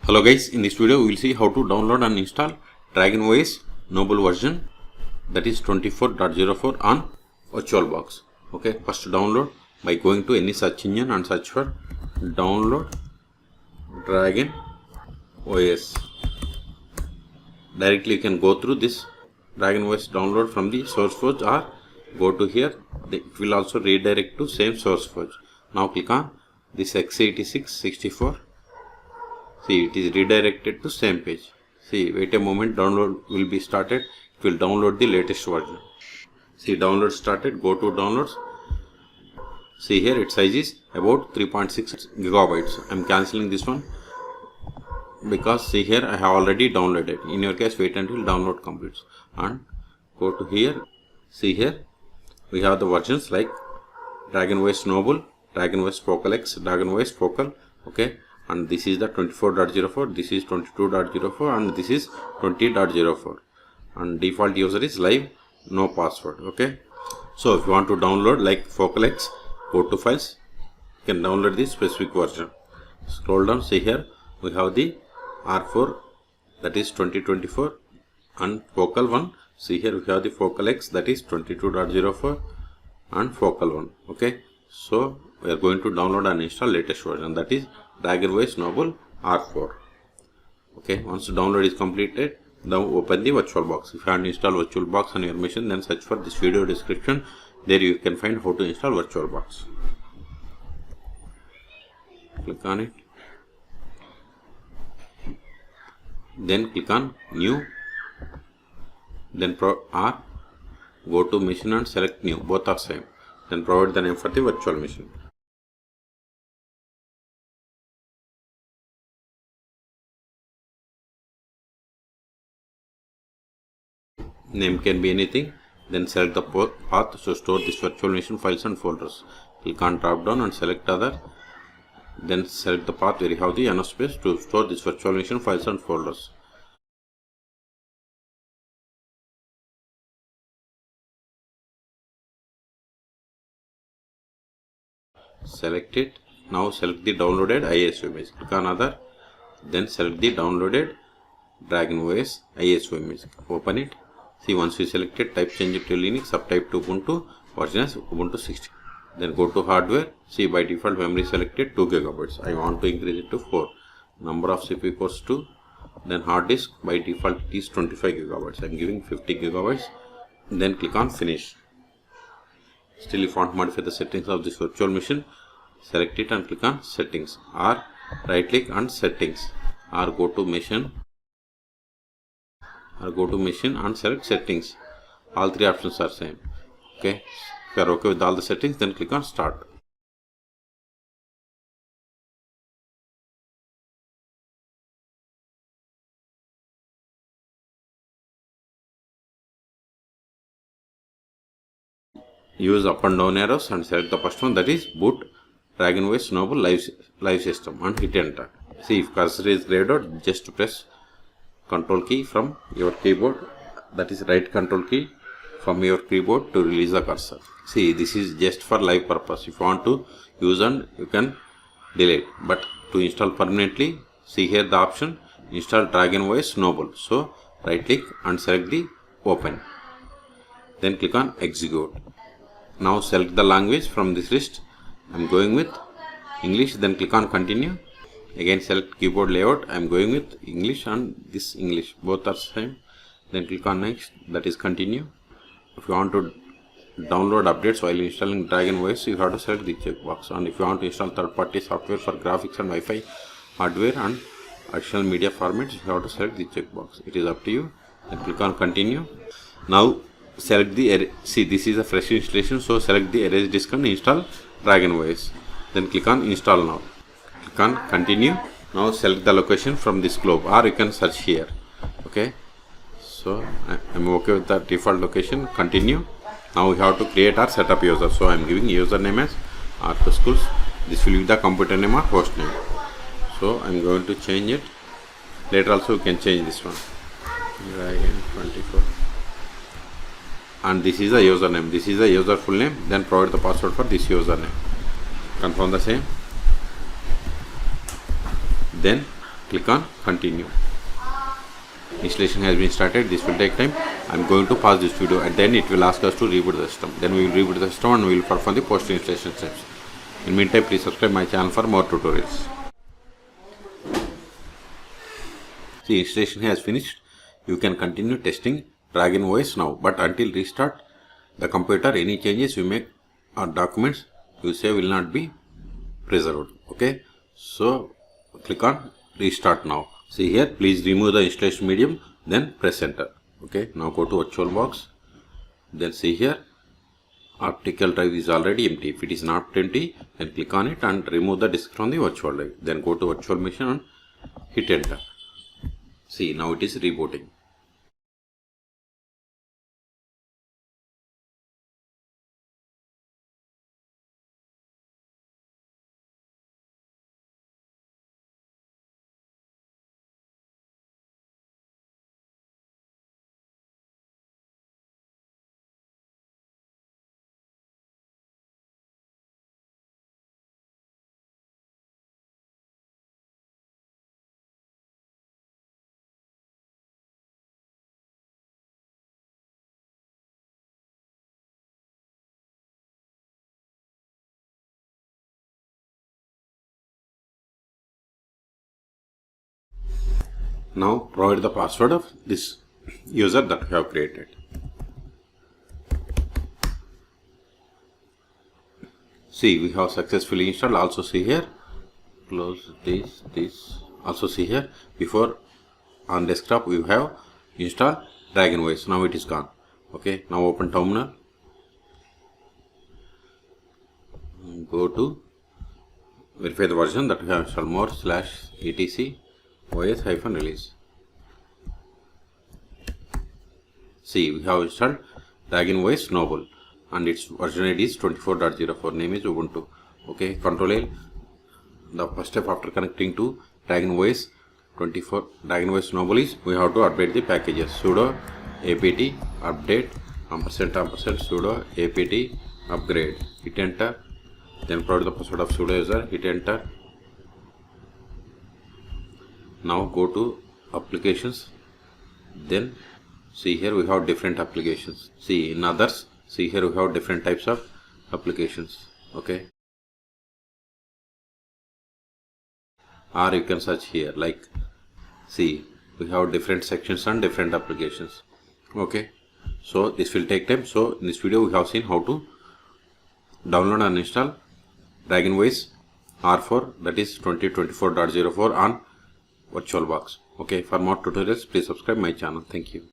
Hello guys, in this video we will see how to download and install DragonOS Noble version, that is 24.04 on VirtualBox. Okay, first download by going to any search engine and search for download DragonOS. Directly you can go through this DragonOS download from the source forge or go to here. It will also redirect to same source forge. Now click on this x86 64. See, it is redirected to same page. See, wait a moment, download will be started. It will download the latest version. See, download started. Go to downloads. See here, its size is about 3.6 gigabytes. I am cancelling this one because see here, I have already downloaded. In your case, wait until download completes and go to here. See here, we have the versions like DragonOS Noble, DragonOS Focal X, DragonOS Focal. Okay. And this is the 24.04, this is 22.04 and this is 20.04, and default user is live, no password. Okay, so if you want to download like Focal X, go to files, you can download this specific version. Scroll down, see here we have the R4, that is 2024, and Focal 1. See here we have the Focal X, that is 22.04 and Focal 1. Okay, so we are going to download and install latest version, that is DragonOS Noble R4. Okay, once the download is completed, now open the VirtualBox. If you want to install VirtualBox on your machine, then search for this video description. There you can find how to install VirtualBox. Click on it. Then click on New. Then go to Machine and select New. Both are same. Then provide the name for the virtual machine. Name can be anything. Then select the path to store this virtual machine files and folders. Click on drop down and select other. Then select the path where you have the enough space to store this virtual machine files and folders. Select it. Now select the downloaded ISO image. Click on other. Then select the downloaded DragonOS ISO image. Open it. See, once you select it, type change it to Linux, subtype to Ubuntu, version as Ubuntu 16. Then go to hardware. See, by default memory selected 2 gigabytes. I want to increase it to 4. Number of CPU cores 2. Then hard disk, by default it is 25 gigabytes. I am giving 50 gigabytes. Then click on finish. Still, if you want to modify the settings of this virtual machine, select it and click on settings, or right click on settings, or go to machine and select settings. All three options are same. Okay, if you are okay with all the settings, then click on start. Use up and down arrows and select the first one, that is boot DragonOS Noble live system, and hit enter. See, if cursor is grayed out, just press control key from your keyboard, that is right control key from your keyboard to release the cursor. See, this is just for live purpose. If you want to use, and you can delete, but to install permanently, see here the option install DragonOS Noble. So right click and select the open, then click on execute. Now select the language from this list. I am going with English. Then click on continue. Again select keyboard layout. I am going with English and this English. Both are same. Then click on next. That is continue. If you want to download updates while installing DragonOS, you have to select the checkbox. And if you want to install third-party software for graphics and Wi-Fi hardware and additional media formats, you have to select the checkbox. It is up to you. Then click on continue. Now select the see, this is a fresh installation, so select the erase disk and install DragonOS. Then click on install now. Click on continue. Now select the location from this globe, or you can search here. Okay, so I am okay with the default location. Continue. Now we have to create our setup user, so I am giving username as R2 schools. This will be the computer name or host name, so I am going to change it. Later also you can change this one, Dragon 24. And this is the username, this is the user full name. Then provide the password for this username. Confirm the same. Then click on continue. Installation has been started. This will take time. I'm going to pause this video and then it will ask us to reboot the system. Then we will reboot the system and we will perform the post installation steps. In the meantime, please subscribe my channel for more tutorials. See, installation has finished. You can continue testing DragonOS now, but until restart the computer, any changes you make or documents you save will not be preserved. Okay, so click on restart now. See here, please remove the installation medium, then press enter. Okay, now go to VirtualBox. Then see here, optical drive is already empty. If it is not empty, then click on it and remove the disk from the virtual drive. Then go to virtual machine and hit enter. See, now it is rebooting. Now provide the password of this user that you have created. See, we have successfully installed. Also see here, close this. Also see here, before on desktop we have installed DragonOS. Now it is gone. Okay, now open terminal. Go to verify the version that we have installed, more /etc OS-release. See, we have installed DragonOS Noble and its version ID is 24.04. Name is Ubuntu. Okay, Control L. The first step after connecting to DragonOS Noble is we have to update the packages. Sudo apt update && sudo apt upgrade. Hit enter. Then provide the password of sudo user. Hit enter. Now go to applications. Then see here we have different applications. See in others, see here we have different types of applications. Okay, or you can search here, like, see, we have different sections and different applications. Okay, so this will take time. So in this video we have seen how to download and install DragonOS R4, that is 2024.04 on VirtualBox. Okay, for more tutorials please subscribe my channel. Thank you.